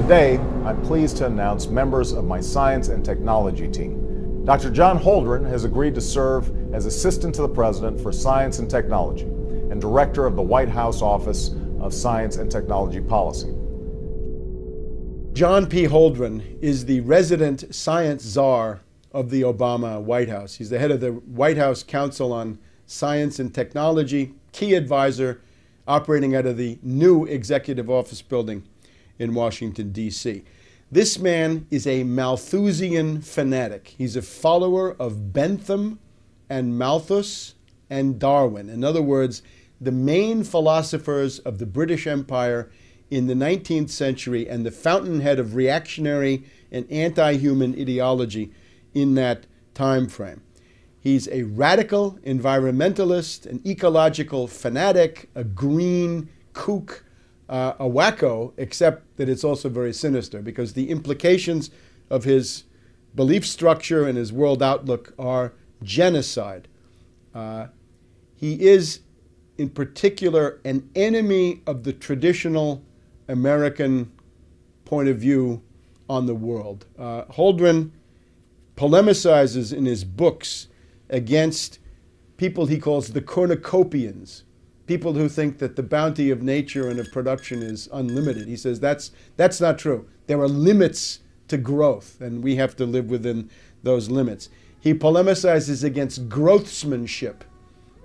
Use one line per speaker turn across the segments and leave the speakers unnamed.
Today, I'm pleased to announce members of my science and technology team. Dr. John Holdren has agreed to serve as Assistant to the President for Science and Technology and Director of the White House Office of Science and Technology Policy.
John P. Holdren is the resident science czar of the Obama White House. He's the head of the White House Council on Science and Technology, key advisor operating out of the new Executive Office building in Washington, D.C. This man is a Malthusian fanatic. He's a follower of Bentham and Malthus and Darwin. In other words, the main philosophers of the British Empire in the 19th century and the fountainhead of reactionary and anti-human ideology in that time frame. He's a radical environmentalist, an ecological fanatic, a green kook, a wacko, except that it's also very sinister because the implications of his belief structure and his world outlook are genocide. He is, in particular, an enemy of the traditional American point of view on the world. Holdren polemicizes in his books against people he calls the cornucopians, people who think that the bounty of nature and of production is unlimited. He says that's not true. There are limits to growth, and we have to live within those limits. He polemicizes against growthsmanship,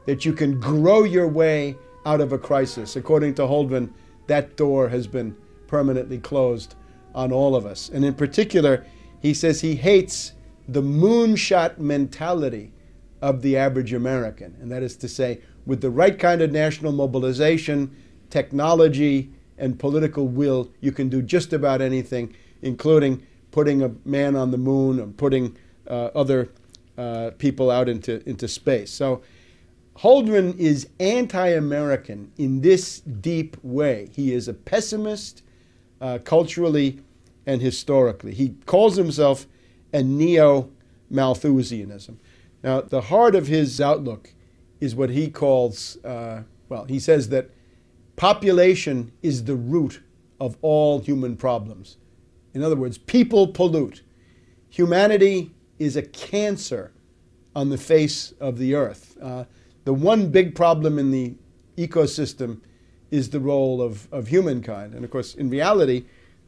that you can grow your way out of a crisis. According to Holdren, that door has been permanently closed on all of us. And in particular, he says he hates the moonshot mentality of the average American. And that is to say, with the right kind of national mobilization, technology, and political will, you can do just about anything, including putting a man on the moon or putting other people out into space. So Holdren is anti-American in this deep way. He is a pessimist culturally and historically. He calls himself a neo-Malthusianism. Now, the heart of his outlook is what he calls, he says that population is the root of all human problems. In other words, people pollute. Humanity is a cancer on the face of the earth. The one big problem in the ecosystem is the role of humankind. And of course, in reality,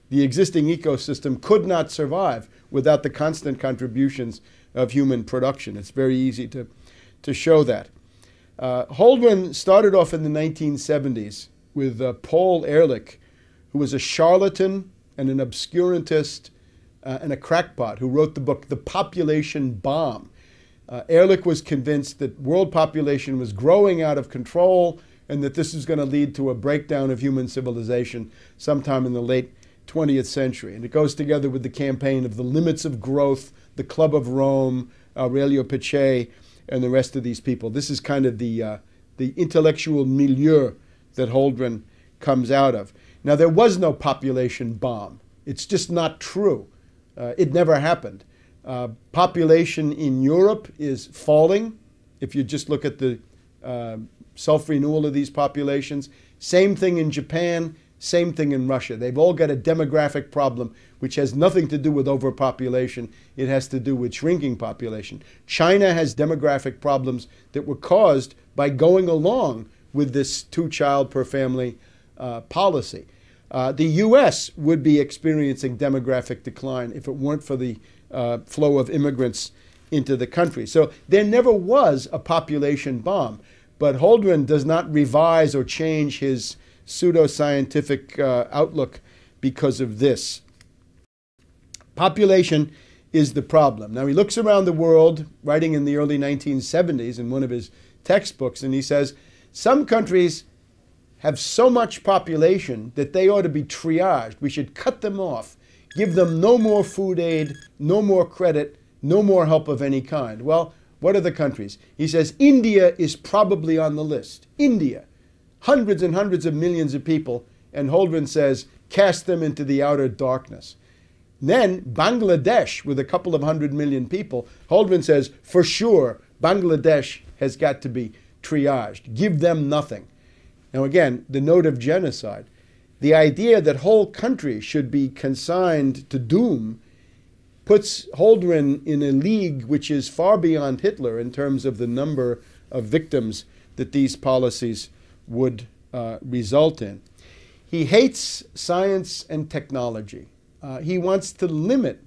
the existing ecosystem could not survive without the constant contributions of human production. It's very easy to show that. Holdren started off in the 1970s with Paul Ehrlich, who was a charlatan and an obscurantist and a crackpot who wrote the book The Population Bomb. Ehrlich was convinced that world population was growing out of control and that this is going to lead to a breakdown of human civilization sometime in the late 20th century. And it goes together with the campaign of the limits of growth, the Club of Rome, Aurelio Peccei, and the rest of these people. This is kind of the intellectual milieu that Holdren comes out of. Now, there was no population bomb. It's just not true. It never happened. Population in Europe is falling, if you just look at the self-renewal of these populations. Same thing in Japan, same thing in Russia. They've all got a demographic problem which has nothing to do with overpopulation. It has to do with shrinking population. China has demographic problems that were caused by going along with this two-child per family policy. The U.S. would be experiencing demographic decline if it weren't for the flow of immigrants into the country. So there never was a population bomb, but Holdren does not revise or change his pseudoscientific outlook because of this. Population is the problem. Now, he looks around the world, writing in the early 1970s in one of his textbooks, and he says, some countries have so much population that they ought to be triaged. We should cut them off, give them no more food aid, no more credit, no more help of any kind. Well, what are the countries? He says India is probably on the list. India, hundreds and hundreds of millions of people, and Holdren says cast them into the outer darkness. Then Bangladesh, with a couple of 100 million people, Holdren says for sure Bangladesh has got to be triaged. Give them nothing. Now again, the note of genocide. the idea that whole countries should be consigned to doom puts Holdren in a league which is far beyond Hitler in terms of the number of victims that these policies would result in. He hates science and technology. He wants to limit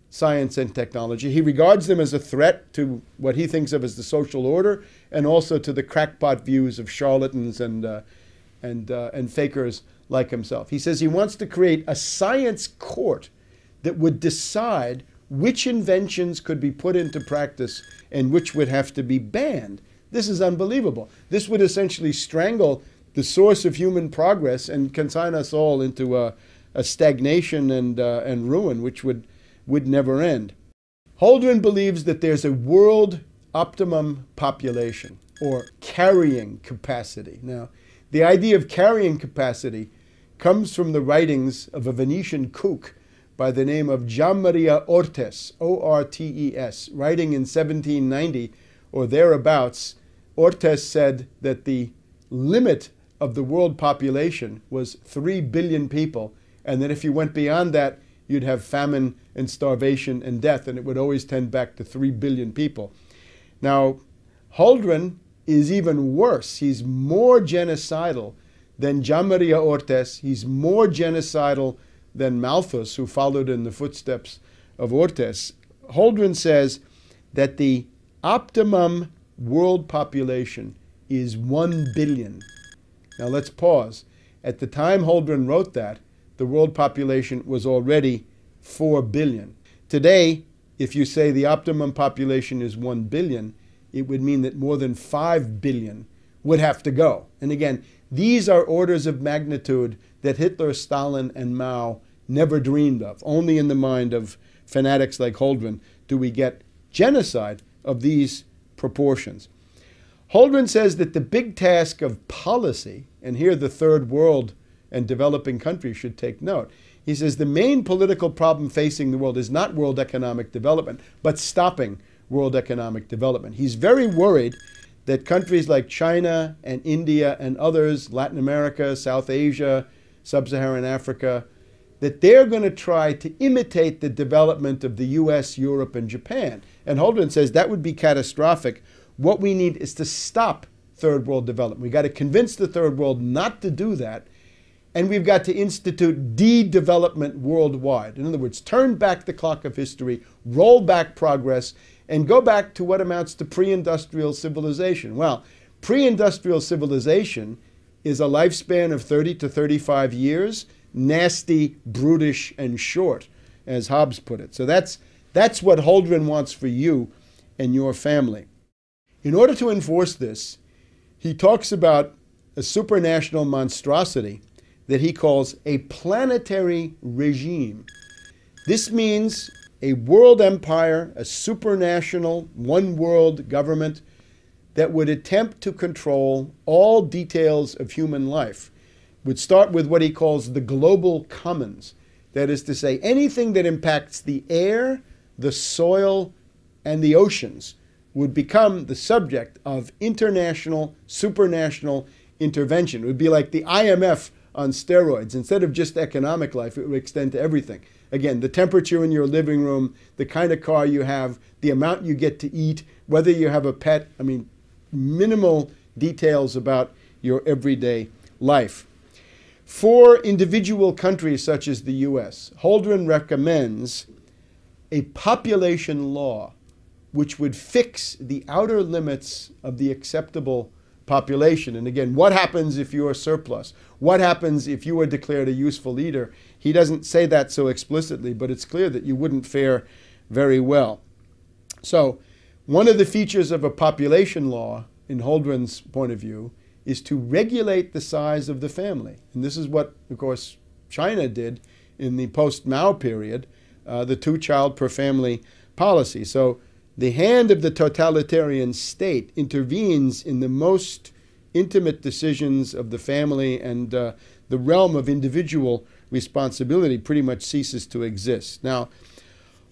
science and technology. He regards them as a threat to what he thinks of as the social order, and also to the crackpot views of charlatans and fakers like himself. He says he wants to create a science court that would decide which inventions could be put into practice and which would have to be banned. This is unbelievable. This would essentially strangle the source of human progress and consign us all into a stagnation and ruin, which would never end. Holdren believes that there's a world optimum population, or carrying capacity. Now, the idea of carrying capacity comes from the writings of a Venetian cook by the name of Gianmaria Ortes, O-R-T-E-S, writing in 1790 or thereabouts. Ortes said that the limit of the world population was 3 billion people, and that if you went beyond that, you'd have famine and starvation and death, and it would always tend back to 3 billion people. Now, Holdren is even worse. He's more genocidal than Gianmaria Ortes. He's more genocidal than Malthus, who followed in the footsteps of Ortes. Holdren says that the optimum world population is 1 billion. Now let's pause. At the time Holdren wrote that, the world population was already 4 billion. Today, if you say the optimum population is 1 billion, it would mean that more than 5 billion would have to go. And again, these are orders of magnitude that Hitler, Stalin, and Mao never dreamed of. Only in the mind of fanatics like Holdren do we get genocide of these proportions. Holdren says that the big task of policy, and here the third world and developing countries should take note. He says the main political problem facing the world is not world economic development, but stopping world economic development. He's very worried that countries like China and India and others, Latin America, South Asia, Sub-Saharan Africa, that they're going to try to imitate the development of the US, Europe, and Japan. And Holdren says that would be catastrophic. What we need is to stop third world development. We've got to convince the third world not to do that, and we've got to institute de-development worldwide. In other words, turn back the clock of history, roll back progress, and go back to what amounts to pre-industrial civilization. Well, pre-industrial civilization is a lifespan of 30 to 35 years, nasty, brutish, and short, as Hobbes put it. So that's what Holdren wants for you and your family. In order to enforce this, he talks about a supranational monstrosity that he calls a planetary regime. This means a world empire, a supranational, one-world government that would attempt to control all details of human life. Would start with what he calls the global commons. That is to say, anything that impacts the air, the soil, and the oceans would become the subject of international, supranational intervention. It would be like the IMF on steroids. Instead of just economic life, it would extend to everything. Again, the temperature in your living room, the kind of car you have, the amount you get to eat, whether you have a pet. I mean, minimal details about your everyday life. For individual countries such as the US, Holdren recommends a population law which would fix the outer limits of the acceptable population. And again, what happens if you are surplus? What happens if you are declared a useful leader? He doesn't say that so explicitly, but it's clear that you wouldn't fare very well. So one of the features of a population law, in Holdren's point of view, is to regulate the size of the family. And this is what, of course, China did in the post-Mao period, the two-child per family policy. So the hand of the totalitarian state intervenes in the most intimate decisions of the family, and the realm of individual responsibility pretty much ceases to exist. Now,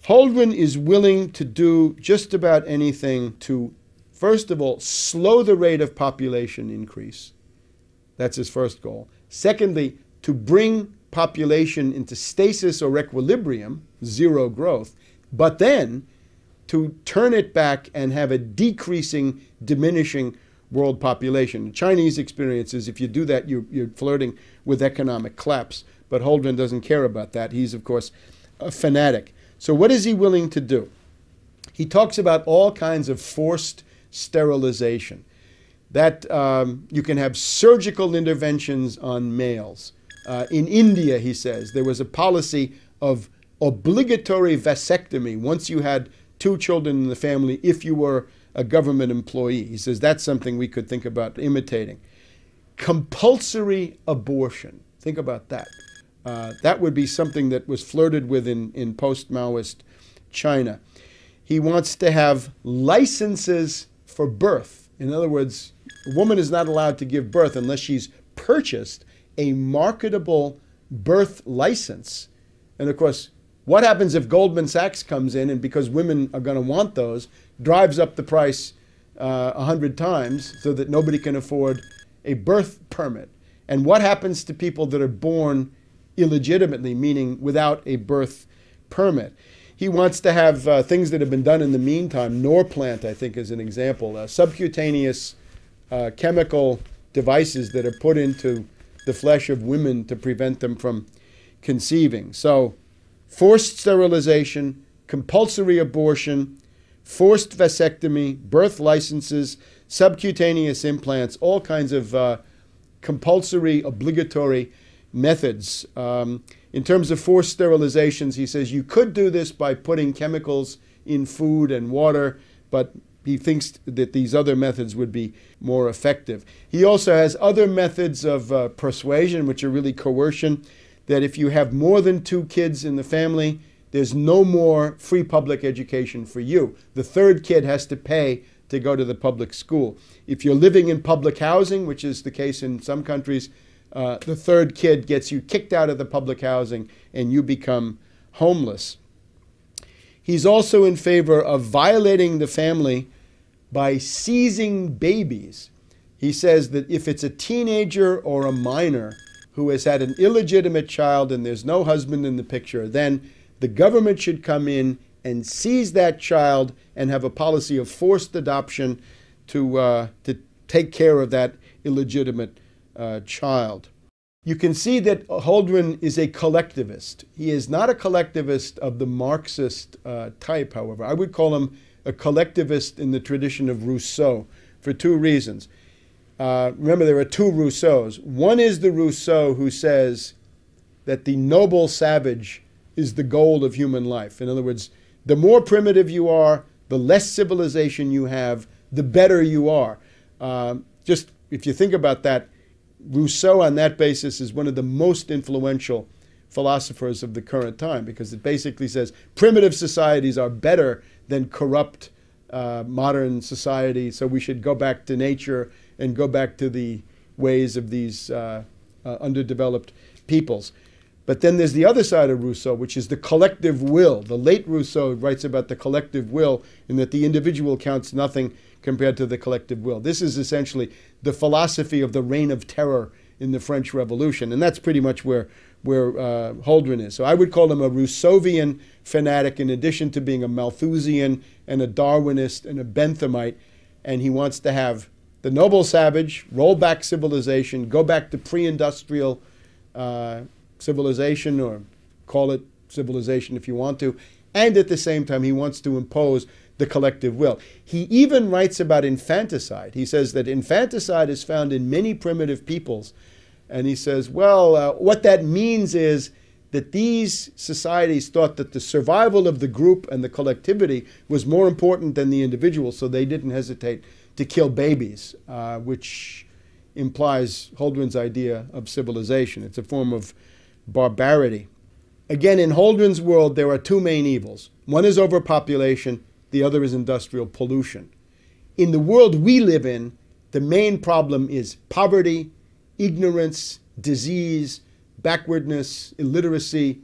Holdren is willing to do just about anything to, first of all, slow the rate of population increase. That's his first goal. Secondly, to bring population into stasis or equilibrium, zero growth, but then to turn it back and have a decreasing, diminishing world population. The Chinese experience is if you do that, you're flirting with economic collapse. But Holdren doesn't care about that. He's, of course, a fanatic. So what is he willing to do? He talks about all kinds of forced sterilization, that you can have surgical interventions on males. In India, he says, there was a policy of obligatory vasectomy once you had 2 children in the family if you were a government employee. He says that's something we could think about imitating. Compulsory abortion. Think about that. That would be something that was flirted with in post-Maoist China. He wants to have licenses for birth. In other words, a woman is not allowed to give birth unless she's purchased a marketable birth license. And of course, what happens if Goldman Sachs comes in and, because women are going to want those, drives up the price 100 times so that nobody can afford a birth permit? And what happens to people that are born illegitimately, meaning without a birth permit? He wants to have things that have been done in the meantime. Norplant, I think, is an example. Subcutaneous chemical devices that are put into the flesh of women to prevent them from conceiving. So, forced sterilization, compulsory abortion, forced vasectomy, birth licenses, subcutaneous implants, all kinds of compulsory, obligatory methods. In terms of forced sterilizations, he says you could do this by putting chemicals in food and water, but he thinks that these other methods would be more effective. He also has other methods of persuasion, which are really coercion, that if you have more than 2 kids in the family, there's no more free public education for you. The 3rd kid has to pay to go to the public school. If you're living in public housing, which is the case in some countries, the 3rd kid gets you kicked out of the public housing and you become homeless. He's also in favor of violating the family by seizing babies. He says that if it's a teenager or a minor who has had an illegitimate child and there's no husband in the picture, then the government should come in and seize that child and have a policy of forced adoption to take care of that illegitimate child. You can see that Holdren is a collectivist. He is not a collectivist of the Marxist type, however. I would call him a collectivist in the tradition of Rousseau for 2 reasons. Remember, there are 2 Rousseaus. One is the Rousseau who says that the noble savage is the goal of human life. In other words, the more primitive you are, the less civilization you have, the better you are. Just if you think about that, Rousseau on that basis is one of the most influential philosophers of the current time, because it basically says primitive societies are better than corrupt modern society, so we should go back to nature and go back to the ways of these underdeveloped peoples. But then there's the other side of Rousseau, which is the collective will. The late Rousseau writes about the collective will, and that the individual counts nothing compared to the collective will. This is essentially the philosophy of the reign of terror in the French Revolution, and that's pretty much where Holdren is. So I would call him a Rousseauvian fanatic, in addition to being a Malthusian and a Darwinist and a Benthamite, and he wants to have the noble savage, roll back civilization, go back to pre-industrial civilization, or call it civilization if you want to, and at the same time he wants to impose the collective will. He even writes about infanticide. He says that infanticide is found in many primitive peoples, and he says, well, what that means is that these societies thought that the survival of the group and the collectivity was more important than the individual, so they didn't hesitate to kill babies, which implies Holdren's idea of civilization. It's a form of barbarity. Again, in Holdren's world, there are 2 main evils. One is overpopulation, the other is industrial pollution. In the world we live in, the main problem is poverty, ignorance, disease, backwardness, illiteracy,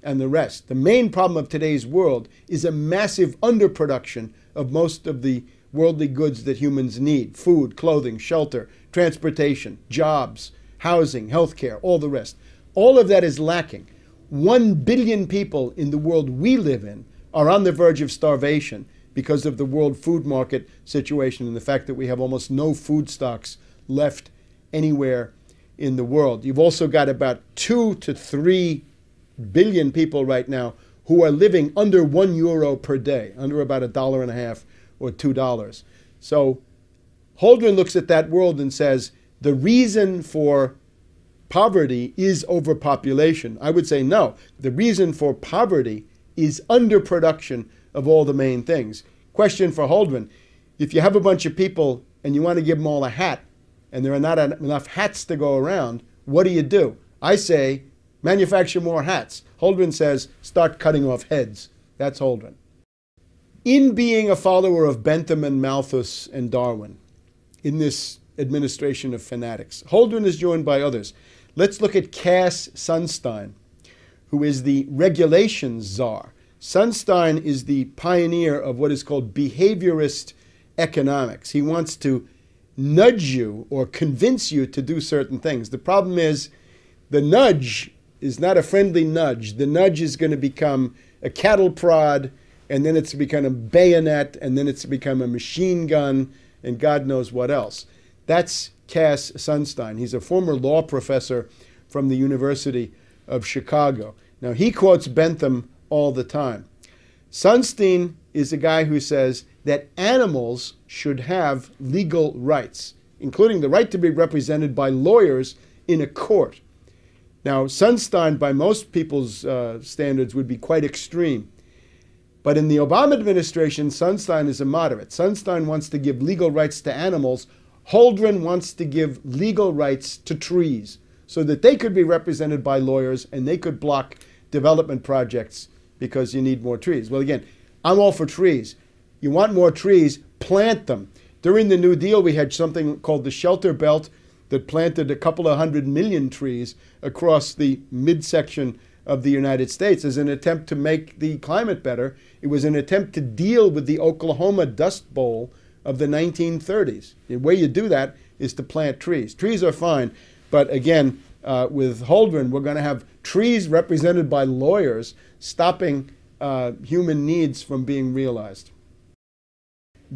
and the rest. The main problem of today's world is a massive underproduction of most of the worldly goods that humans need: food, clothing, shelter, transportation, jobs, housing, healthcare, all the rest. All of that is lacking. 1 billion people in the world we live in are on the verge of starvation because of the world food market situation and the fact that we have almost no food stocks left anywhere in the world. You've also got about 2 to 3 billion people right now who are living under €1 per day, under about $1.50 or $2. So Holdren looks at that world and says the reason for poverty is overpopulation. I would say no. The reason for poverty is underproduction of all the main things. Question for Holdren: if you have a bunch of people and you want to give them all a hat and there are not enough hats to go around, what do? I say manufacture more hats. Holdren says start cutting off heads. That's Holdren. In being a follower of Bentham and Malthus and Darwin, in this administration of fanatics, Holdren is joined by others. Let's look at Cass Sunstein, who is the regulations czar. Sunstein is the pioneer of what is called behaviorist economics. He wants to nudge you or convince you to do certain things. The problem is the nudge is not a friendly nudge. The nudge is going to become a cattle prod, and then it's become a bayonet, and then it's become a machine gun, and God knows what else. That's Cass Sunstein. He's a former law professor from the University of Chicago. Now, he quotes Bentham all the time. Sunstein is a guy who says that animals should have legal rights, including the right to be represented by lawyers in a court. Now, Sunstein, by most people's standards, would be quite extreme. But in the Obama administration, Sunstein is a moderate. Sunstein wants to give legal rights to animals. Holdren wants to give legal rights to trees so that they could be represented by lawyers and they could block development projects because you need more trees. Well, again, I'm all for trees. You want more trees, plant them. During the New Deal, we had something called the Shelter Belt that planted a couple of 100 million trees across the midsection of the United States as an attempt to make the climate better. It was an attempt to deal with the Oklahoma Dust Bowl of the 1930s. The way you do that is to plant trees. Trees are fine, but again, with Holdren, we're going to have trees represented by lawyers stopping human needs from being realized.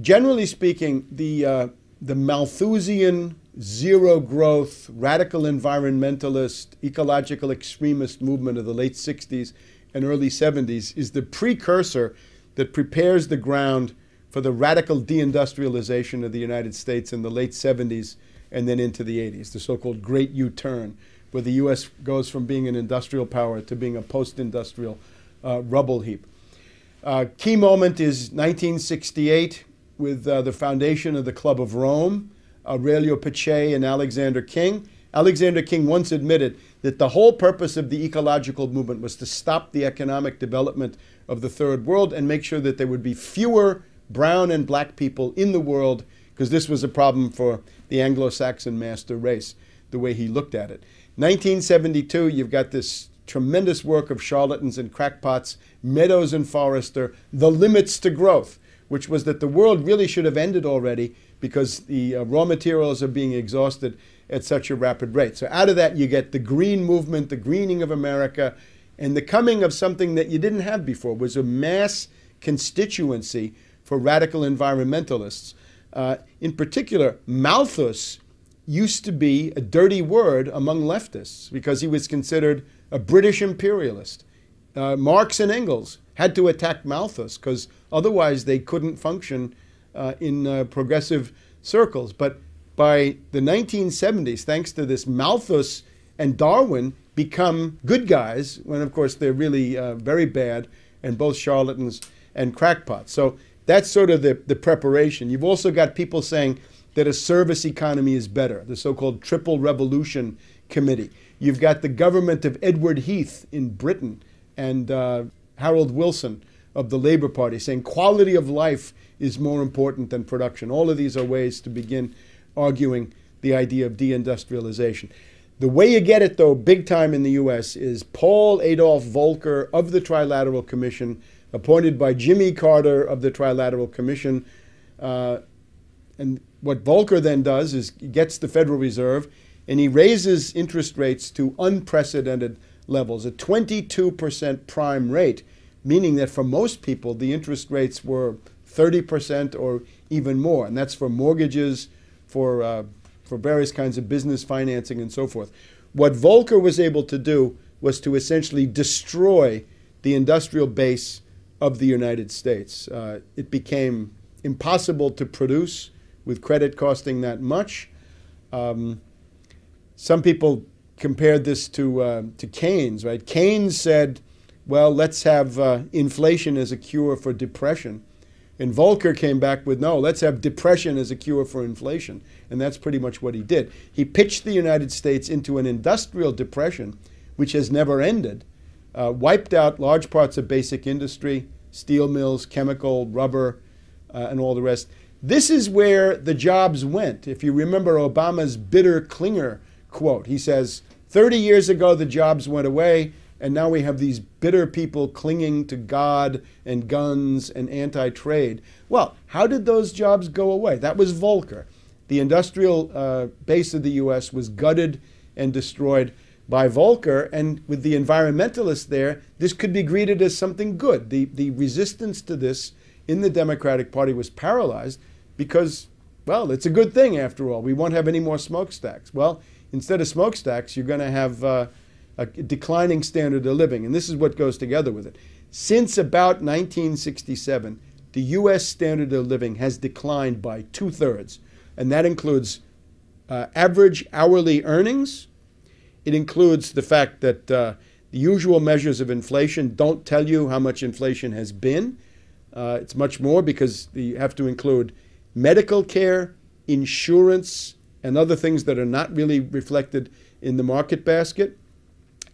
Generally speaking, the Malthusian, zero-growth, radical environmentalist, ecological extremist movement of the late 60s and early 70s is the precursor that prepares the ground for the radical deindustrialization of the United States in the late 70s and then into the 80s, the so-called Great U-turn, where the U.S. goes from being an industrial power to being a post-industrial rubble heap. Key moment is 1968 with the foundation of the Club of Rome, Aurelio Pache and Alexander King. Alexander King once admitted that the whole purpose of the ecological movement was to stop the economic development of the third world and make sure that there would be fewer brown and black people in the world, because this was a problem for the Anglo-Saxon master race, the way he looked at it. 1972, you've got this tremendous work of charlatans and crackpots, Meadows and Forrester, The Limits to Growth, which was that the world really should have ended already because the raw materials are being exhausted at such a rapid rate. So out of that, you get the green movement, the greening of America, and the coming of something that you didn't have before, was a mass constituency for radical environmentalists. In particular, Malthus used to be a dirty word among leftists because he was considered a British imperialist. Marx and Engels had to attack Malthus because otherwise they couldn't function in progressive circles. But by the 1970s, thanks to this, Malthus and Darwin become good guys when, of course, they're really very bad and both charlatans and crackpots. So that's sort of the preparation. You've also got people saying that a service economy is better, the so-called Triple Revolution Committee. You've got the government of Edward Heath in Britain and Harold Wilson of the Labour Party saying quality of life is more important than production. All of these are ways to begin arguing the idea of deindustrialization. The way you get it, though, big time in the U.S. is Paul Adolph Volcker of the Trilateral Commission, appointed by Jimmy Carter of the Trilateral Commission. And what Volcker then does is he gets the Federal Reserve. and he raises interest rates to unprecedented levels, a 22% prime rate, meaning that for most people, the interest rates were 30% or even more. And that's for mortgages, for various kinds of business financing and so forth. What Volcker was able to do was to essentially destroy the industrial base of the United States. It became impossible to produce with credit costing that much. Some people compared this to Keynes, right? Keynes said, well, let's have inflation as a cure for depression. And Volcker came back with, no, let's have depression as a cure for inflation. And that's pretty much what he did. He pitched the United States into an industrial depression, which has never ended, wiped out large parts of basic industry, steel mills, chemical, rubber, and all the rest. This is where the jobs went. If you remember Obama's bitter Klinger quote, he says, 30 years ago, the jobs went away, and now we have these bitter people clinging to God and guns and anti-trade. Well, how did those jobs go away? That was Volcker. The industrial base of the U.S. was gutted and destroyed by Volcker, and with the environmentalists there, this could be greeted as something good. The resistance to this in the Democratic Party was paralyzed because, well, it's a good thing after all. We won't have any more smokestacks. Well, instead of smokestacks, you're going to have a declining standard of living, and this is what goes together with it. Since about 1967, the U.S. standard of living has declined by 2/3, and that includes average hourly earnings. It includes the fact that the usual measures of inflation don't tell you how much inflation has been. It's much more because you have to include medical care, insurance, and other things that are not really reflected in the market basket.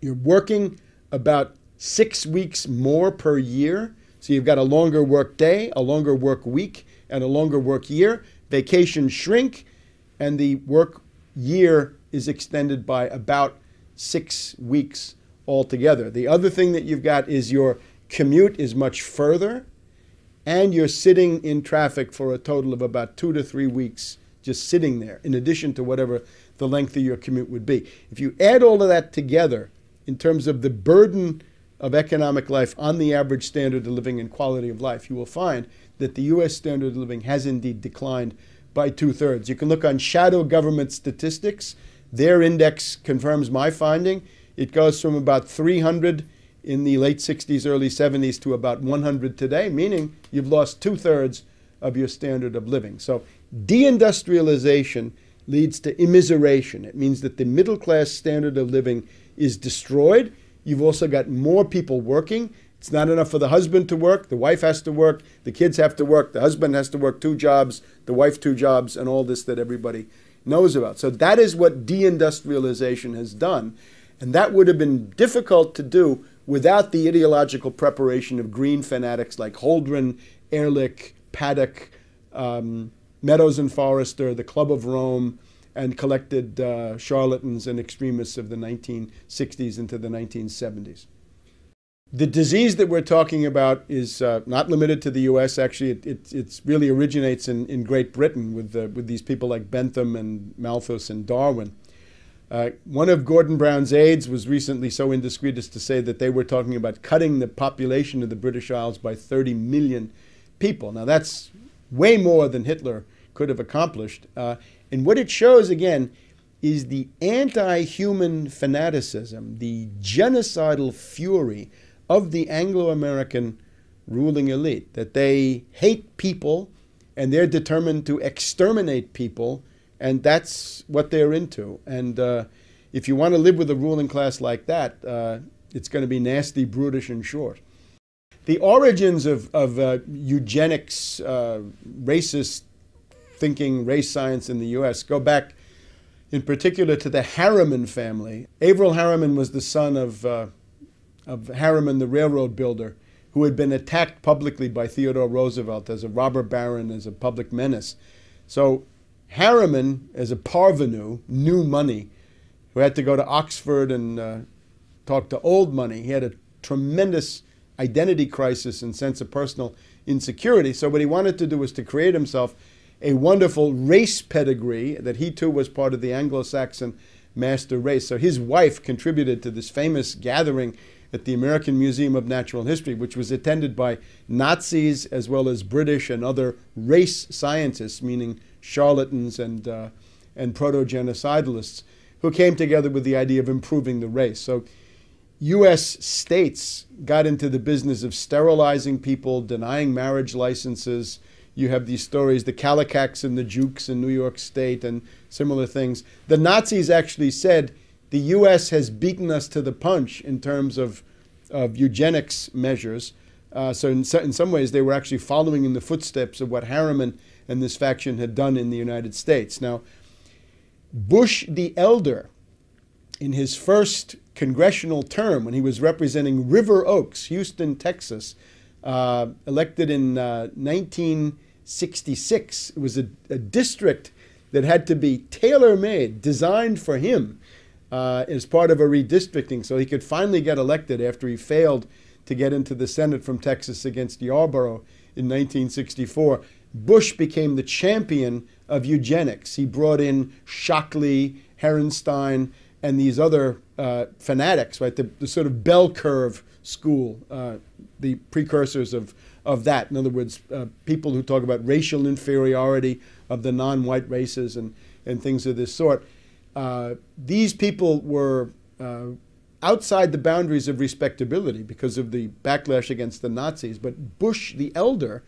You're working about 6 weeks more per year. So you've got a longer work day, a longer work week, and a longer work year. Vacations shrink, and the work year is extended by about 6 weeks altogether. The other thing that you've got is your commute is much further, and you're sitting in traffic for a total of about 2 to 3 weeks just sitting there, in addition to whatever the length of your commute would be. If you add all of that together in terms of the burden of economic life on the average standard of living and quality of life, you will find that the U.S. standard of living has indeed declined by 2/3. You can look on shadow government statistics. Their index confirms my finding. It goes from about 300 in the late 60s, early 70s to about 100 today, meaning you've lost 2/3 of your standard of living. So deindustrialization leads to immiseration. It means that the middle class standard of living is destroyed. You've also got more people working. It's not enough for the husband to work. The wife has to work. The kids have to work. The husband has to work 2 jobs. The wife 2 jobs, and all this that everybody knows about. So that is what deindustrialization has done. And that would have been difficult to do without the ideological preparation of green fanatics like Holdren, Ehrlich, Paddock, Meadows and Forrester, the Club of Rome, and collected charlatans and extremists of the 1960s into the 1970s. The disease that we're talking about is not limited to the U.S. Actually, it really originates in Great Britain with these people like Bentham and Malthus and Darwin. One of Gordon Brown's aides was recently so indiscreet as to say that they were talking about cutting the population of the British Isles by 30 million people. Now, that's way more than Hitler could have accomplished. And what it shows, again, is the anti-human fanaticism, the genocidal fury of the Anglo-American ruling elite, that they hate people and they're determined to exterminate people, and that's what they're into. And if you want to live with a ruling class like that, it's going to be nasty, brutish, and short. The origins of eugenics, racist thinking, race science in the U.S. go back in particular to the Harriman family. Averell Harriman was the son of Harriman, the railroad builder, who had been attacked publicly by Theodore Roosevelt as a robber baron, as a public menace. So Harriman, as a parvenu, new money, who had to go to Oxford and talk to old money, he had a tremendous identity crisis and sense of personal insecurity. So what he wanted to do was to create himself a wonderful race pedigree, that he too was part of the Anglo-Saxon master race. So his wife contributed to this famous gathering at the American Museum of Natural History, which was attended by Nazis as well as British and other race scientists, meaning charlatans and proto-genocidalists, who came together with the idea of improving the race. So U.S. states got into the business of sterilizing people, denying marriage licenses. You have these stories, the Kallikaks and the Jukes in New York State and similar things. The Nazis actually said, the U.S. has beaten us to the punch in terms of eugenics measures. So in some ways, they were actually following in the footsteps of what Harriman and this faction had done in the United States. Now, Bush the Elder, in his first congressional term, when he was representing River Oaks, Houston, Texas, elected in 1966, it was a district that had to be tailor-made, designed for him, as part of a redistricting, so he could finally get elected after he failed to get into the Senate from Texas against Yarborough in 1964. Bush became the champion of eugenics. He brought in Shockley, Herenstein, and these other fanatics, right? The sort of bell curve school, the precursors of that. In other words, people who talk about racial inferiority of the non-white races and things of this sort. These people were outside the boundaries of respectability because of the backlash against the Nazis. But Bush the Elder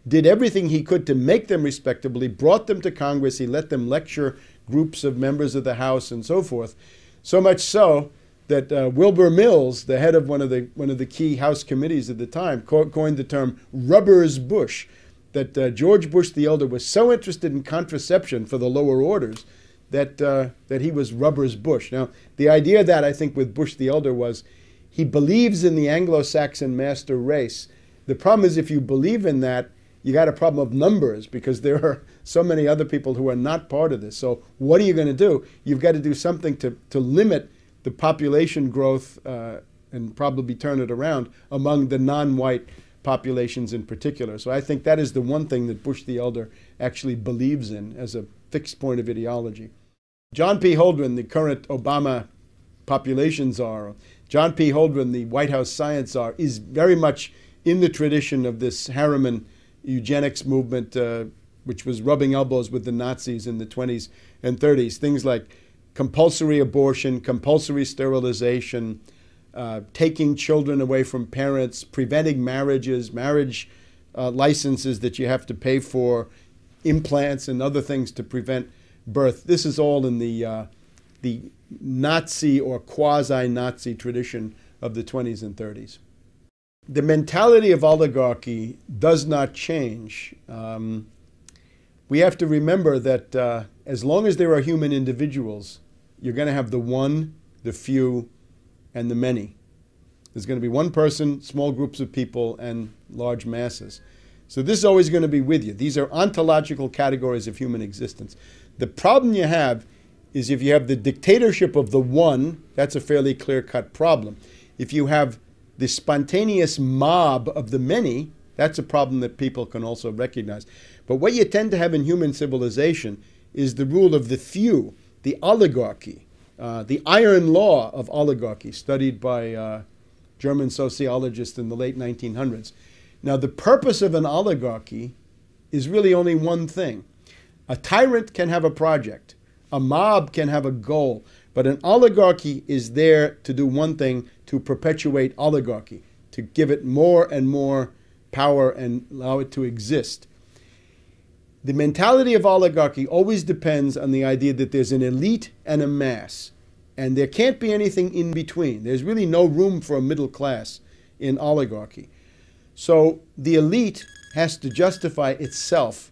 did everything he could to make them respectable. He brought them to Congress. He let them lecture groups of members of the House and so forth. So much so that Wilbur Mills, the head of one of the key House committees at the time, coined the term "rubbers Bush." That George Bush the Elder was so interested in contraception for the lower orders that he was rubbers Bush. Now, the idea that I think with Bush the Elder was he believes in the Anglo-Saxon master race. The problem is if you believe in that, you got a problem of numbers because there are so many other people who are not part of this. So what are you going to do? You've got to do something to limit the population growth and probably turn it around among the non-white populations in particular. So I think that is the one thing that Bush the Elder actually believes in as a fixed point of ideology. John P. Holdren, the current Obama population czar, John P. Holdren, the White House science czar, is very much in the tradition of this Harriman eugenics movement, which was rubbing elbows with the Nazis in the 20s and 30s. Things like compulsory abortion, compulsory sterilization, taking children away from parents, preventing marriages, marriage licenses that you have to pay for, implants and other things to prevent birth. This is all in the Nazi or quasi-Nazi tradition of the 20s and 30s. The mentality of oligarchy does not change. We have to remember that as long as there are human individuals, you're going to have the one, the few, and the many. There's going to be one person, small groups of people, and large masses. So this is always going to be with you. These are ontological categories of human existence. The problem you have is if you have the dictatorship of the one, that's a fairly clear-cut problem. If you have the spontaneous mob of the many, that's a problem that people can also recognize. But what you tend to have in human civilization is the rule of the few, the oligarchy, the iron law of oligarchy, studied by German sociologists in the late 1900s. Now, the purpose of an oligarchy is really only one thing. A tyrant can have a project. A mob can have a goal. But an oligarchy is there to do one thing, to perpetuate oligarchy, to give it more and more power and allow it to exist. The mentality of oligarchy always depends on the idea that there's an elite and a mass. And there can't be anything in between. There's really no room for a middle class in oligarchy. So the elite has to justify itself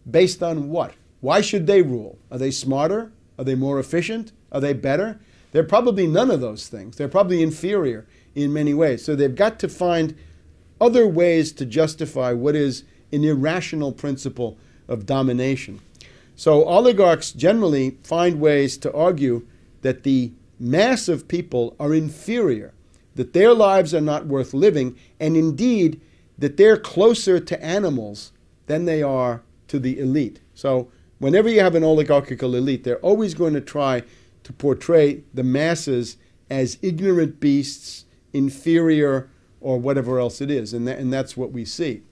based on what? Why should they rule? Are they smarter? Are they more efficient? Are they better? They're probably none of those things. They're probably inferior in many ways. So they've got to find other ways to justify what is an irrational principle of domination. So oligarchs generally find ways to argue that the mass of people are inferior, that their lives are not worth living, and indeed that they're closer to animals than they are to the elite. So whenever you have an oligarchical elite, they're always going to try to portray the masses as ignorant beasts, inferior, or whatever else it is. And that's what we see.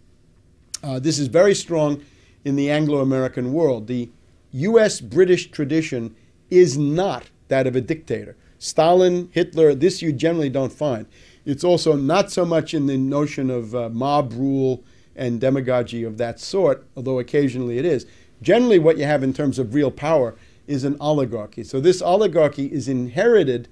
This is very strong in the Anglo-American world. The U.S.-British tradition is not that of a dictator. Stalin, Hitler, this you generally don't find. It's also not so much in the notion of mob rule and demagogy of that sort, although occasionally it is. Generally what you have in terms of real power is an oligarchy. So this oligarchy is inherited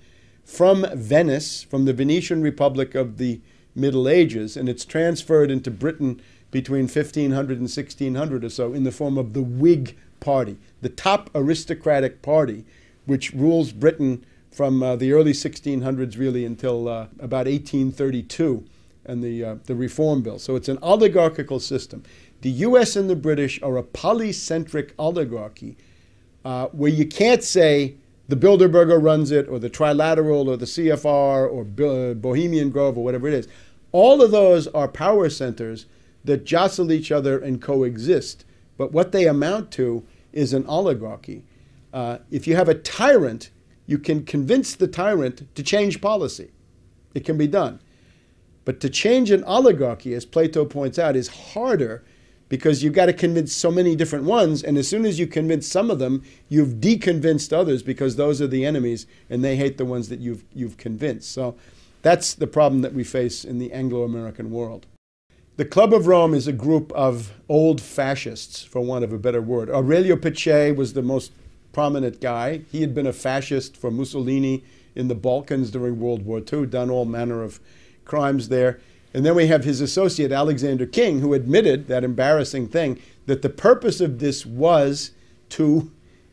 from Venice, from the Venetian Republic of the Middle Ages, and it's transferred into Britain between 1500 and 1600 or so in the form of the Whig Party, the top aristocratic party, which rules Britain from the early 1600s really until about 1832 and the Reform Bill. So it's an oligarchical system. The US and the British are a polycentric oligarchy where you can't say the Bilderberger runs it, or the Trilateral, or the CFR, or Bohemian Grove, or whatever it is. All of those are power centers that jostle each other and coexist. But what they amount to is an oligarchy. If you have a tyrant, you can convince the tyrant to change policy. It can be done. But to change an oligarchy, as Plato points out, is harder because you've got to convince so many different ones, and as soon as you convince some of them, you've deconvinced others because those are the enemies and they hate the ones that you've convinced. So that's the problem that we face in the Anglo-American world. The Club of Rome is a group of old fascists, for want of a better word. Aurelio Peccei was the most prominent guy. He had been a fascist for Mussolini in the Balkans during World War II, done all manner of crimes there. And then we have his associate, Alexander King, who admitted that embarrassing thing, that the purpose of this was to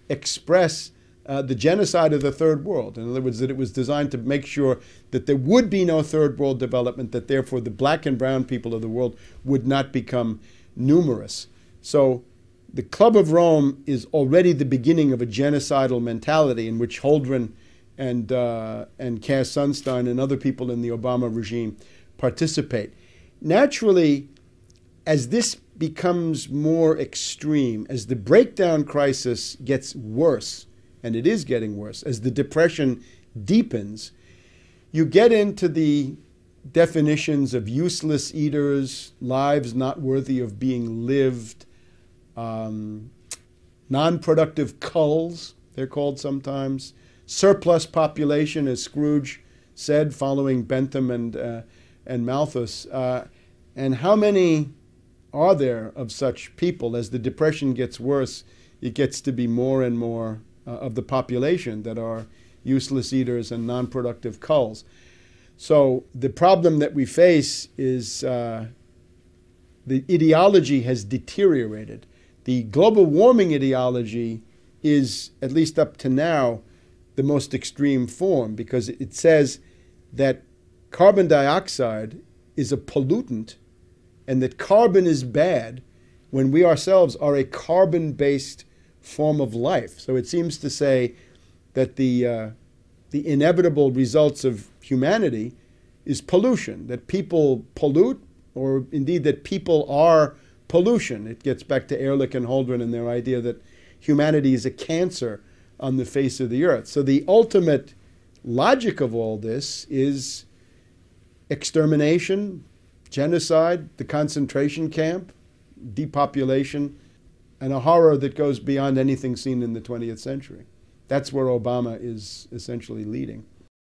express the genocide of the Third World. In other words, that it was designed to make sure that there would be no Third World development, that therefore the black and brown people of the world would not become numerous. So the Club of Rome is already the beginning of a genocidal mentality in which Holdren and Cass Sunstein and other people in the Obama regime participate. Naturally, as this becomes more extreme, as the breakdown crisis gets worse, and it is getting worse, as the depression deepens, you get into the definitions of useless eaters, lives not worthy of being lived, non-productive culls, they're called sometimes, surplus population, as Scrooge said, following Bentham and Malthus. And how many are there of such people? As the depression gets worse, it gets to be more and more of the population that are useless eaters and non-productive culls. So the problem that we face is the ideology has deteriorated. The global warming ideology is, at least up to now, the most extreme form because it says that carbon dioxide is a pollutant and that carbon is bad when we ourselves are a carbon-based form of life. So it seems to say that the inevitable results of humanity is pollution, that people pollute, or indeed that people are pollution. It gets back to Ehrlich and Holdren and their idea that humanity is a cancer on the face of the earth. So the ultimate logic of all this is extermination, genocide, the concentration camp, depopulation, and a horror that goes beyond anything seen in the 20th century. That's where Obama is essentially leading.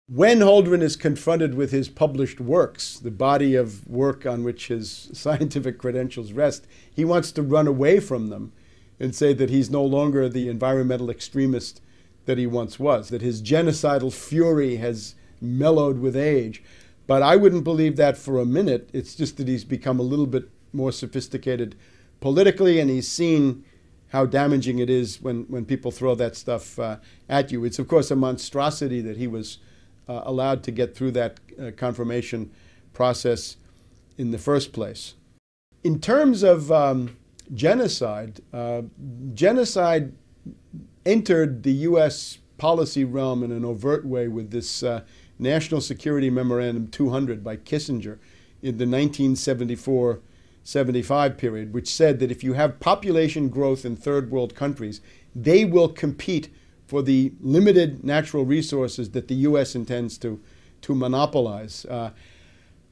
When Holdren is confronted with his published works, the body of work on which his scientific credentials rest, he wants to run away from them and say that he's no longer the environmental extremist that he once was, that his genocidal fury has mellowed with age. But I wouldn't believe that for a minute. It's just that he's become a little bit more sophisticated politically, and he's seen how damaging it is when people throw that stuff at you. It's, of course, a monstrosity that he was allowed to get through that confirmation process in the first place. In terms of genocide, genocide entered the U.S. policy realm in an overt way with this National Security Memorandum 200 by Kissinger in the 1974-75 period, which said that if you have population growth in third world countries, they will compete for the limited natural resources that the U.S. intends to monopolize.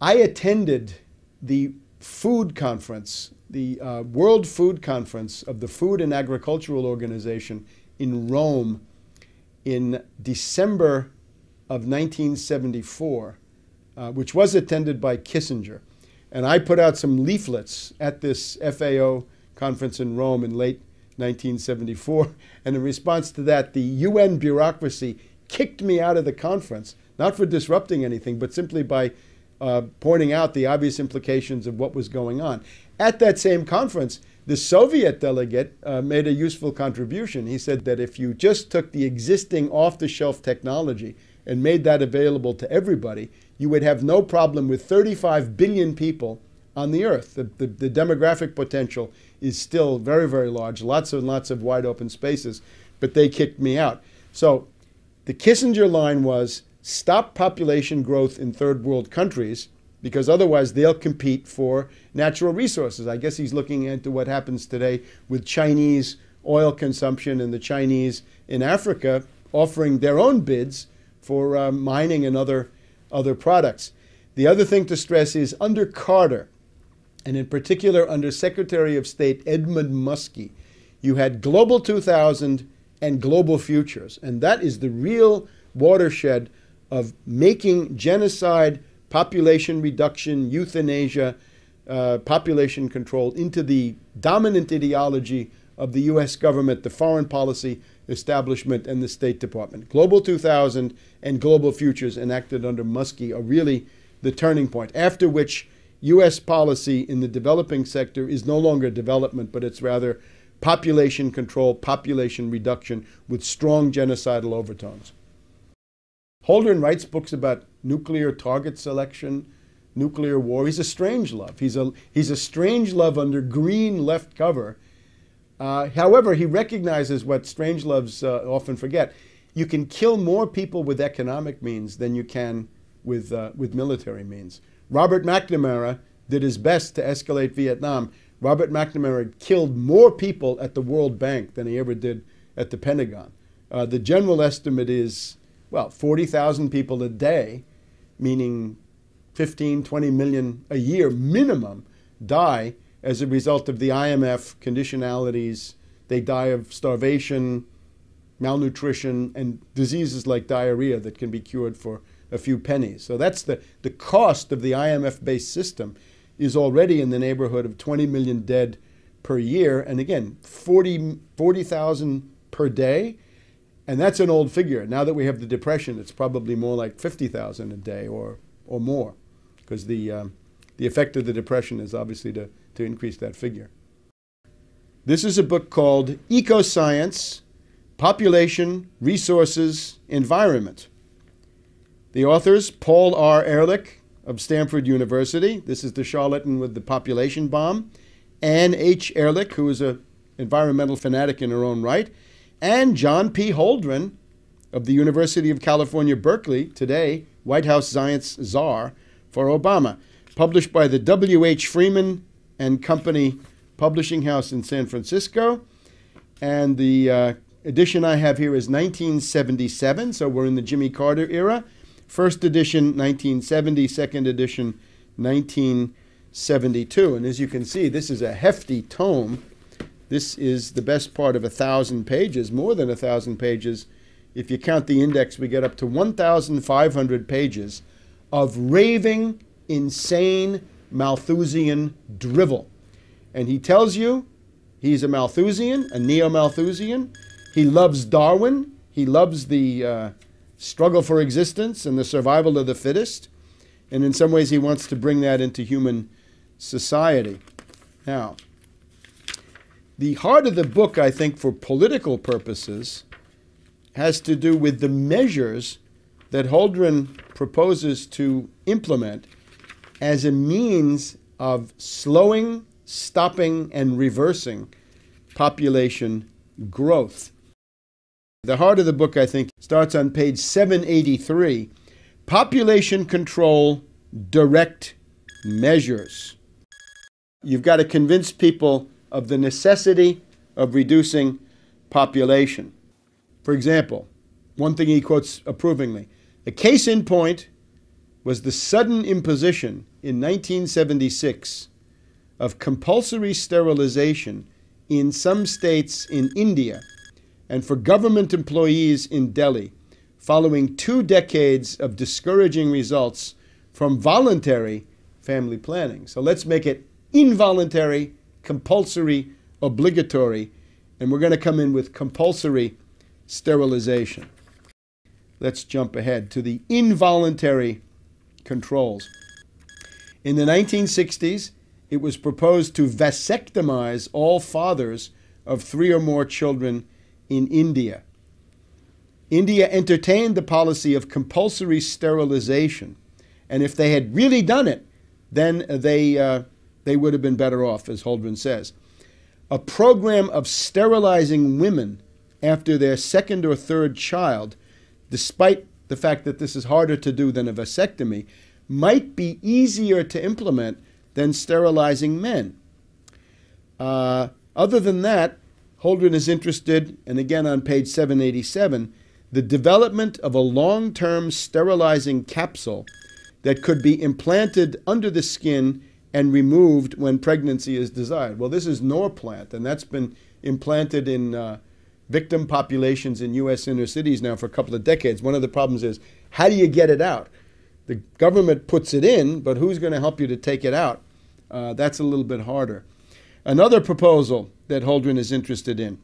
I attended the food conference, the World Food Conference of the Food and Agricultural Organization in Rome in December of 1974, which was attended by Kissinger. And I put out some leaflets at this FAO conference in Rome in late 1974. And in response to that, the UN bureaucracy kicked me out of the conference, not for disrupting anything, but simply by pointing out the obvious implications of what was going on. At that same conference, the Soviet delegate made a useful contribution. He said that if you just took the existing off-the-shelf technology and made that available to everybody, you would have no problem with 35 billion people on the earth. The demographic potential is still very, very large, lots and lots of wide open spaces, but they kicked me out. So the Kissinger line was, stop population growth in third world countries, because otherwise they'll compete for natural resources. I guess he's looking into what happens today with Chinese oil consumption and the Chinese in Africa offering their own bids for mining and other products. The other thing to stress is under Carter, and in particular under Secretary of State Edmund Muskie, you had Global 2000 and Global Futures. And that is the real watershed of making genocide, population reduction, euthanasia, population control into the dominant ideology of the U.S. government, the foreign policy establishment, and the State Department. Global 2000 and Global Futures enacted under Muskie are really the turning point, after which U.S. policy in the developing sector is no longer development, but it's rather population control, population reduction with strong genocidal overtones. Holdren writes books about nuclear target selection, nuclear war. He's a strangelove. He's a strangelove under green left cover. However, he recognizes what strangeloves often forget. You can kill more people with economic means than you can with military means. Robert McNamara did his best to escalate Vietnam. Robert McNamara killed more people at the World Bank than he ever did at the Pentagon. The general estimate is, well, 40,000 people a day, meaning 15, 20 million a year minimum, die as a result of the IMF conditionalities. They die of starvation, malnutrition, and diseases like diarrhea that can be cured for a few pennies. So that's the cost of the IMF-based system is already in the neighborhood of 20 million dead per year. And again, 40,000 per day. And that's an old figure. Now that we have the Depression, it's probably more like 50,000 a day or more, because the effect of the Depression is obviously to increase that figure. This is a book called Ecoscience, Population, Resources, Environment. The authors, Paul R. Ehrlich of Stanford University. This is the charlatan with the population bomb. Ann H. Ehrlich, who is an environmental fanatic in her own right. And John P. Holdren of the University of California, Berkeley, today White House science czar for Obama, published by the W.H. Freeman and Company Publishing House in San Francisco. And the edition I have here is 1977, so we're in the Jimmy Carter era. First edition, 1970, second edition, 1972. And as you can see, this is a hefty tome. This is the best part of 1,000 pages, more than 1,000 pages. If you count the index, we get up to 1,500 pages of raving, insane, Malthusian drivel. And he tells you he's a Malthusian, a neo-Malthusian. He loves Darwin. He loves the struggle for existence and the survival of the fittest. And in some ways, he wants to bring that into human society. Now, the heart of the book, I think, for political purposes, has to do with the measures that Holdren proposes to implement as a means of slowing, stopping, and reversing population growth. The heart of the book, I think, starts on page 783. Population control, direct measures. You've got to convince people of the necessity of reducing population. For example, one thing he quotes approvingly, a case in point was the sudden imposition in 1976 of compulsory sterilization in some states in India and for government employees in Delhi, following 2 decades of discouraging results from voluntary family planning. So let's make it involuntary, compulsory, obligatory, and we're going to come in with compulsory sterilization. Let's jump ahead to the involuntary controls. In the 1960s, it was proposed to vasectomize all fathers of 3 or more children in India. India entertained the policy of compulsory sterilization, and if they had really done it, then they would have been better off, as Holdren says. A program of sterilizing women after their 2nd or 3rd child, despite the fact that this is harder to do than a vasectomy, might be easier to implement than sterilizing men. Other than that, Holdren is interested, and again on page 787, the development of a long-term sterilizing capsule that could be implanted under the skin and removed when pregnancy is desired. Well, this is Norplant, and that's been implanted in victim populations in U.S. inner cities now for a couple of decades. One of the problems is, how do you get it out? The government puts it in, but who's going to help you to take it out? That's a little bit harder. Another proposal that Holdren is interested in,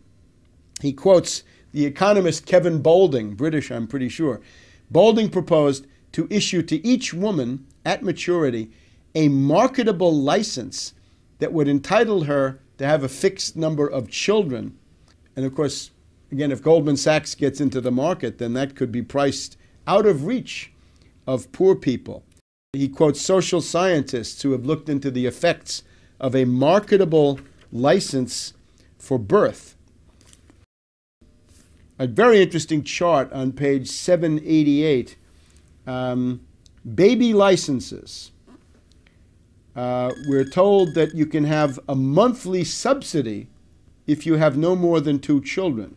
he quotes the economist Kevin Boulding, British, I'm pretty sure. Boulding proposed to issue to each woman at maturity a marketable license that would entitle her to have a fixed number of children. And of course, again, if Goldman Sachs gets into the market, then that could be priced out of reach of poor people. He quotes social scientists who have looked into the effects of a marketable license for birth. A very interesting chart on page 788. Baby licenses. We're told that you can have a monthly subsidy if you have no more than 2 children.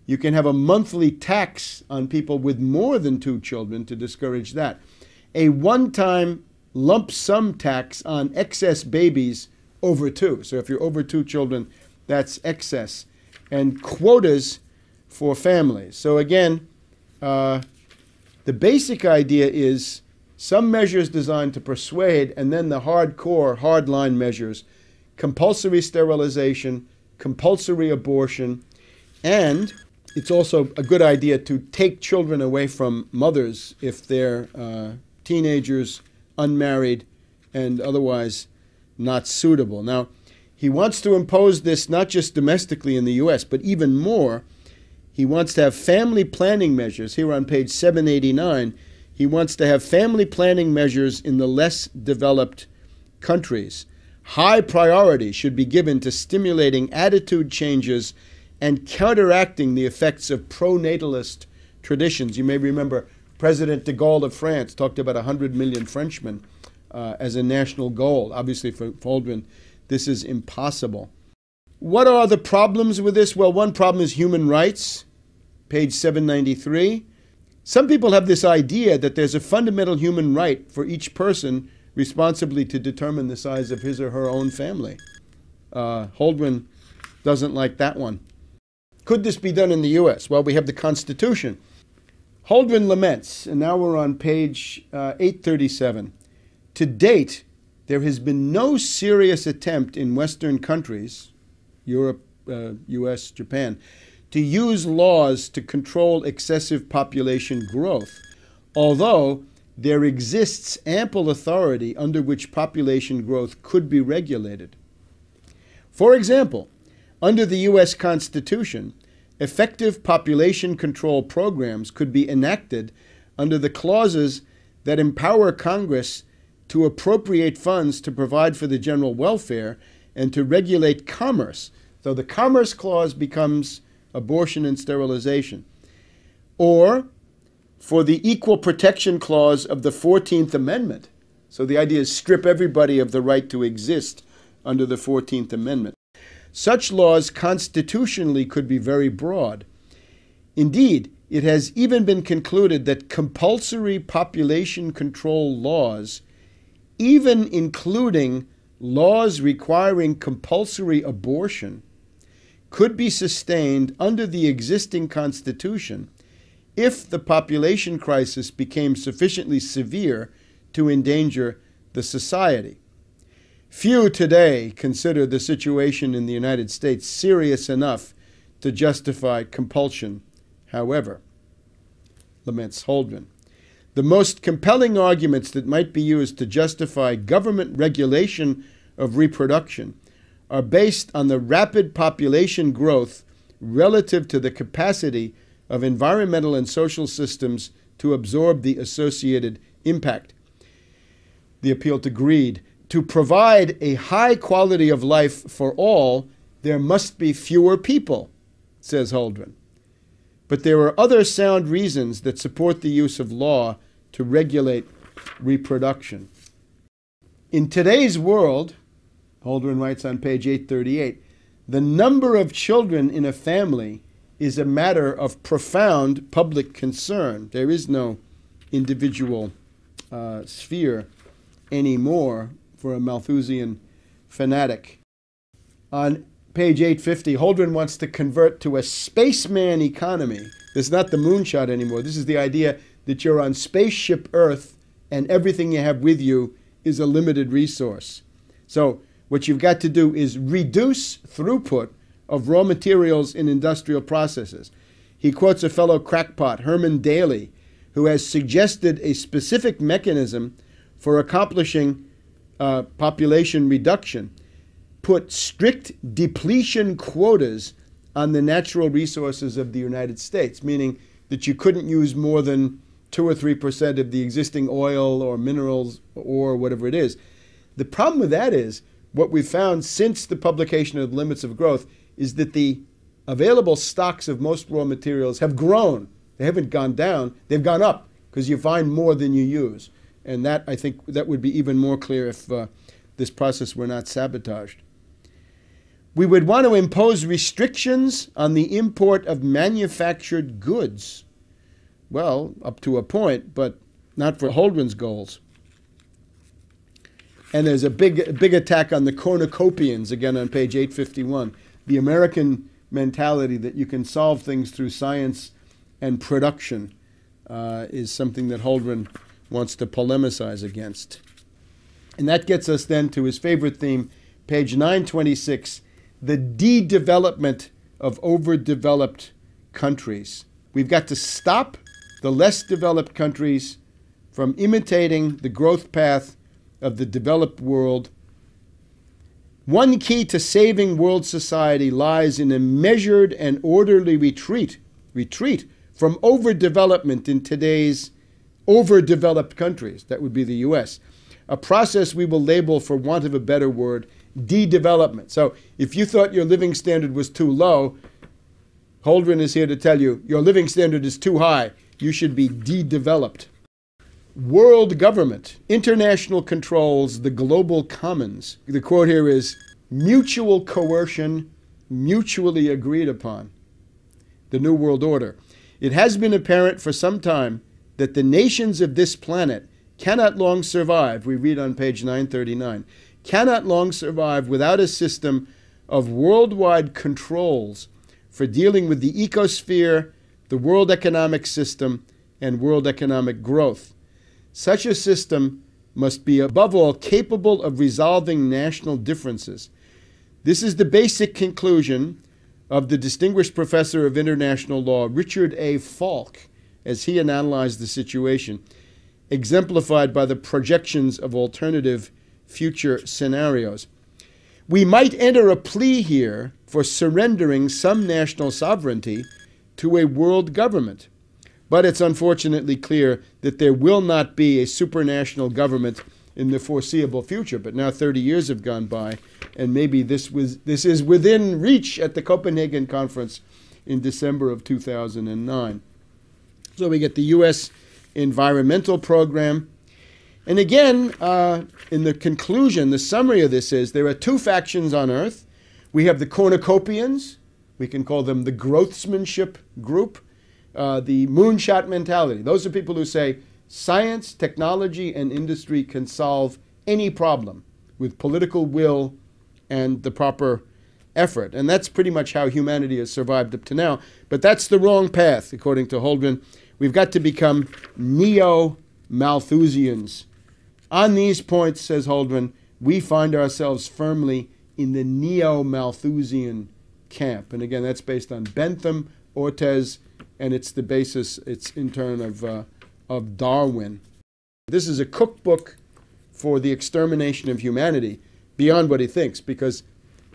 You can have a monthly tax on people with more than 2 children to discourage that. A one-time lump sum tax on excess babies over 2. So if you're over 2 children, that's excess. And quotas for families. So again, the basic idea is some measures designed to persuade, and then the hardcore, hardline measures, compulsory sterilization, compulsory abortion, and it's also a good idea to take children away from mothers if they're teenagers, unmarried, and otherwise not suitable. Now, he wants to impose this not just domestically in the U.S., but even more. He wants to have family planning measures. Here on page 789, he wants to have family planning measures in the less developed countries. High priority should be given to stimulating attitude changes and counteracting the effects of pro-natalist traditions. You may remember President de Gaulle of France talked about 100 million Frenchmen as a national goal. Obviously, for Holdren, this is impossible. What are the problems with this? Well, one problem is human rights, page 793. Some people have this idea that there's a fundamental human right for each person responsibly to determine the size of his or her own family. Holdren doesn't like that one. Could this be done in the U.S.? Well, we have the Constitution. Holdren laments, and now we're on page 837. To date, there has been no serious attempt in Western countries, Europe, U.S., Japan, to use laws to control excessive population growth, although there exists ample authority under which population growth could be regulated. For example, under the U.S. Constitution, effective population control programs could be enacted under the clauses that empower Congress to appropriate funds to provide for the general welfare and to regulate commerce. So the Commerce Clause becomes abortion and sterilization. Or for the Equal Protection Clause of the 14th Amendment. So the idea is strip everybody of the right to exist under the 14th Amendment. Such laws constitutionally could be very broad. Indeed, it has even been concluded that compulsory population control laws, even including laws requiring compulsory abortion, could be sustained under the existing Constitution if the population crisis became sufficiently severe to endanger the society. Few today consider the situation in the United States serious enough to justify compulsion, however, laments Holdren. The most compelling arguments that might be used to justify government regulation of reproduction are based on the rapid population growth relative to the capacity of environmental and social systems to absorb the associated impact. The appeal to greed. To provide a high quality of life for all, there must be fewer people, says Holdren. But there are other sound reasons that support the use of law to regulate reproduction. In today's world, Holdren writes on page 838, the number of children in a family is a matter of profound public concern. There is no individual sphere anymore for a Malthusian fanatic. On page 850, Holdren wants to convert to a spaceman economy. This is not the moonshot anymore. This is the idea that you're on spaceship Earth and everything you have with you is a limited resource. So what you've got to do is reduce throughput of raw materials in industrial processes. He quotes a fellow crackpot, Herman Daly, who has suggested a specific mechanism for accomplishing population reduction. Put strict depletion quotas on the natural resources of the United States, meaning that you couldn't use more than 2 or 3% of the existing oil or minerals or whatever it is. The problem with that is, what we've found since the publication of the Limits of Growth is that the available stocks of most raw materials have grown. They haven't gone down, they've gone up, because you find more than you use. And that, I think, that would be even more clear if this process were not sabotaged. We would want to impose restrictions on the import of manufactured goods. Well, up to a point, but not for Holdren's goals. And there's a big attack on the cornucopians, again on page 851. The American mentality that you can solve things through science and production is something that Holdren wants to polemicize against. And that gets us then to his favorite theme, page 926, the de-development of overdeveloped countries. We've got to stop the less developed countries from imitating the growth path of the developed world. One key to saving world society lies in a measured and orderly retreat from overdevelopment in today's overdeveloped countries. That would be the U.S. A process we will label, for want of a better word, de-development. So if you thought your living standard was too low, Holdren is here to tell you your living standard is too high. You should be de-developed. World government, international controls, the global commons. The quote here is, mutual coercion, mutually agreed upon. The New World Order. It has been apparent for some time that the nations of this planet cannot long survive, we read on page 939, cannot long survive without a system of worldwide controls for dealing with the ecosphere, the world economic system, and world economic growth. Such a system must be, above all, capable of resolving national differences. This is the basic conclusion of the distinguished professor of international law, Richard A. Falk, as he analyzed the situation, exemplified by the projections of alternative future scenarios. We might enter a plea here for surrendering some national sovereignty to a world government. But it's unfortunately clear that there will not be a supranational government in the foreseeable future. But now 30 years have gone by, and maybe this is within reach at the Copenhagen conference in December of 2009. So we get the U.S. environmental program. And again, in the conclusion, the summary of this is there are two factions on Earth. We have the cornucopians. We can call them the growthsmanship group. the moonshot mentality. Those are people who say science, technology, and industry can solve any problem with political will and the proper effort. And that's pretty much how humanity has survived up to now. But that's the wrong path, according to Holdren. We've got to become neo-Malthusians. On these points, says Holdren, we find ourselves firmly in the neo-Malthusian camp. And again, that's based on Bentham, Ortiz, and it's the basis, it's in turn of Darwin. This is a cookbook for the extermination of humanity, beyond what he thinks, because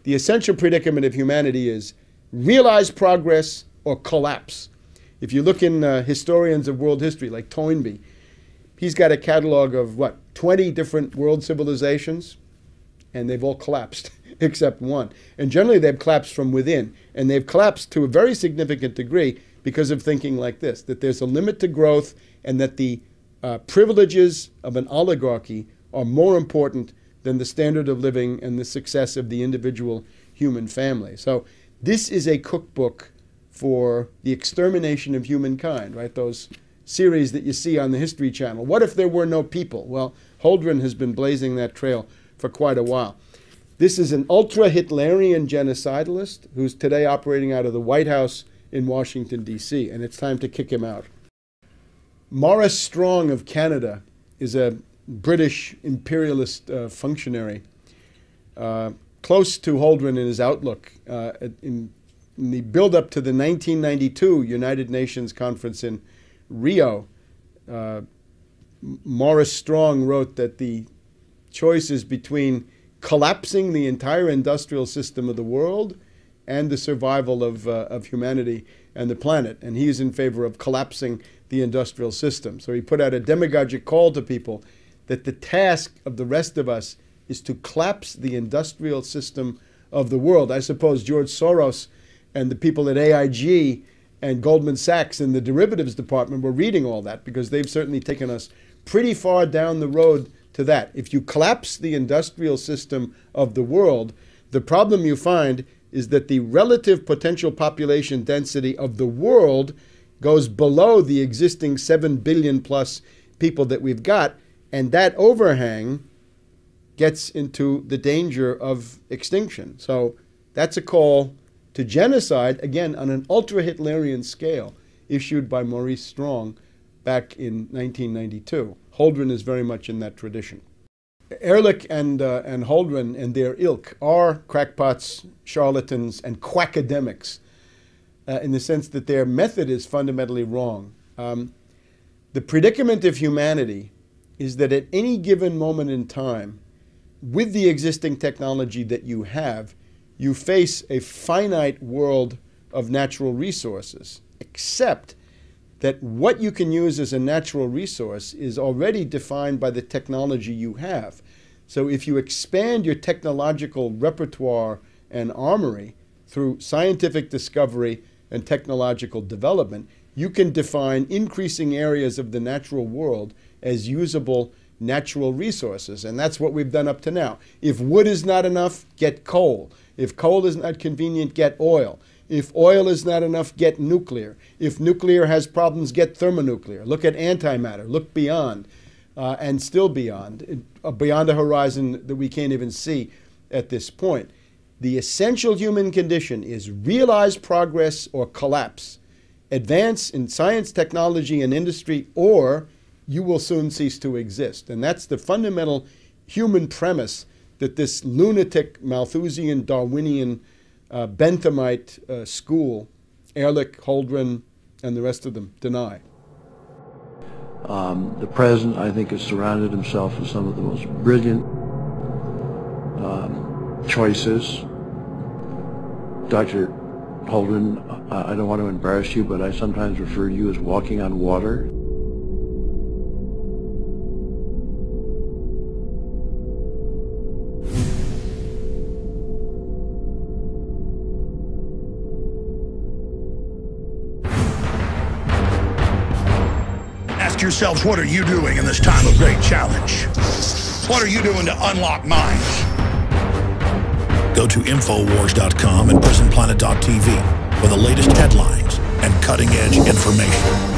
the essential predicament of humanity is realize progress or collapse. If you look in historians of world history, like Toynbee, he's got a catalog of, 20 different world civilizations, and they've all collapsed, except one. And generally they've collapsed from within, and they've collapsed to a very significant degree because of thinking like this, that there's a limit to growth and that the privileges of an oligarchy are more important than the standard of living and the success of the individual human family. So this is a cookbook for the extermination of humankind, right? Those series that you see on the History Channel. What if there were no people? Well, Holdren has been blazing that trail for quite a while. This is an ultra-Hitlerian genocidalist who's today operating out of the White House in Washington, D.C., and it's time to kick him out. Maurice Strong of Canada is a British imperialist functionary, close to Holdren in his outlook. In the build-up to the 1992 United Nations Conference in Rio, Maurice Strong wrote that the choice is between collapsing the entire industrial system of the world and the survival of humanity and the planet. And he's in favor of collapsing the industrial system. So he put out a demagogic call to people that the task of the rest of us is to collapse the industrial system of the world. I suppose George Soros and the people at AIG and Goldman Sachs in the derivatives department were reading all that, because they've certainly taken us pretty far down the road to that. If you collapse the industrial system of the world, the problem you find is that the relative potential population density of the world goes below the existing 7 billion plus people that we've got, and that overhang gets into the danger of extinction. So that's a call to genocide, again, on an ultra-Hitlerian scale, issued by Maurice Strong back in 1992. Holdren is very much in that tradition. Ehrlich and Holdren and their ilk are crackpots, charlatans, and quackademics, in the sense that their method is fundamentally wrong. The predicament of humanity is that at any given moment in time, with the existing technology that you have, you face a finite world of natural resources, except that what you can use as a natural resource is already defined by the technology you have. So if you expand your technological repertoire and armory through scientific discovery and technological development, you can define increasing areas of the natural world as usable natural resources. And that's what we've done up to now. If wood is not enough, get coal. If coal is not convenient, get oil. If oil is not enough, get nuclear. If nuclear has problems, get thermonuclear. Look at antimatter. Look beyond, and still beyond a horizon that we can't even see at this point. The essential human condition is realize progress or collapse. Advance in science, technology, and industry, or you will soon cease to exist. And that's the fundamental human premise that this lunatic, Malthusian, Darwinian, Benthamite school, Ehrlich, Holdren, and the rest of them, deny.
The president, I think, has surrounded himself with some of the most brilliant choices. Dr. Holdren, I don't want to embarrass you, but I sometimes refer to you as walking on water.
Ask yourselves, what are you doing in this time of great challenge? What are you doing to unlock minds? Go to Infowars.com and PrisonPlanet.tv for the latest headlines and coverage. cutting-edge information.